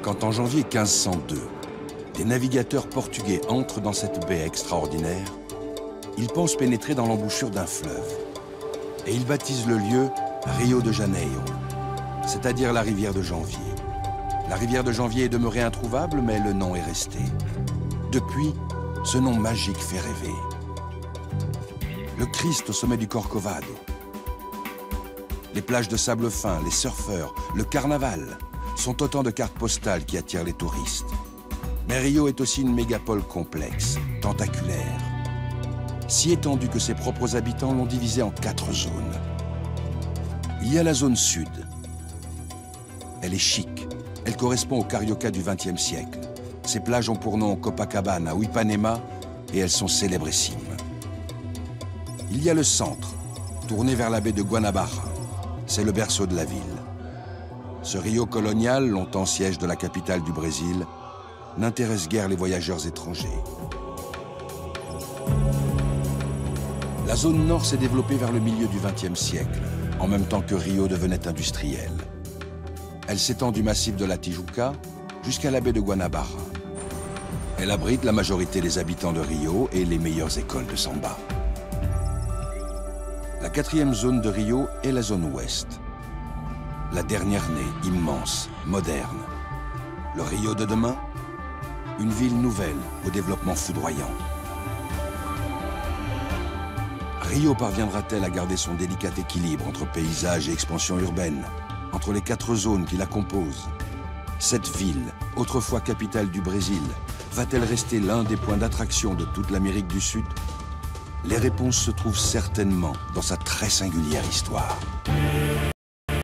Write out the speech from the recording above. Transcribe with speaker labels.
Speaker 1: Quand en janvier 1502, des navigateurs portugais entrent dans cette baie extraordinaire, ils pensent pénétrer dans l'embouchure d'un fleuve. Et ils baptisent le lieu Rio de Janeiro, c'est-à-dire la rivière de janvier. La rivière de janvier est demeurée introuvable, mais le nom est resté. Depuis, ce nom magique fait rêver. Le Christ au sommet du Corcovado, les plages de sable fin, les surfeurs, le carnaval sont autant de cartes postales qui attirent les touristes. Mais Rio est aussi une mégapole complexe, tentaculaire, si étendue que ses propres habitants l'ont divisée en 4 zones. Il y a la zone sud. Elle est chic. Elle correspond au Carioca du XXe siècle. Ses plages ont pour nom Copacabana ou Ipanema et elles sont célébrissimes. Il y a le centre, tourné vers la baie de Guanabara. C'est le berceau de la ville. Ce Rio colonial, longtemps siège de la capitale du Brésil, n'intéresse guère les voyageurs étrangers. La zone nord s'est développée vers le milieu du XXe siècle, en même temps que Rio devenait industriel. Elle s'étend du massif de la Tijuca jusqu'à la baie de Guanabara. Elle abrite la majorité des habitants de Rio et les meilleures écoles de samba. La 4e zone de Rio est la zone ouest. La dernière née, immense, moderne. Le Rio de demain, une ville nouvelle au développement foudroyant. Rio parviendra-t-elle à garder son délicat équilibre entre paysage et expansion urbaine, entre les 4 zones qui la composent? Cette ville, autrefois capitale du Brésil, va-t-elle rester l'un des points d'attraction de toute l'Amérique du Sud? Les réponses se trouvent certainement dans sa très singulière histoire.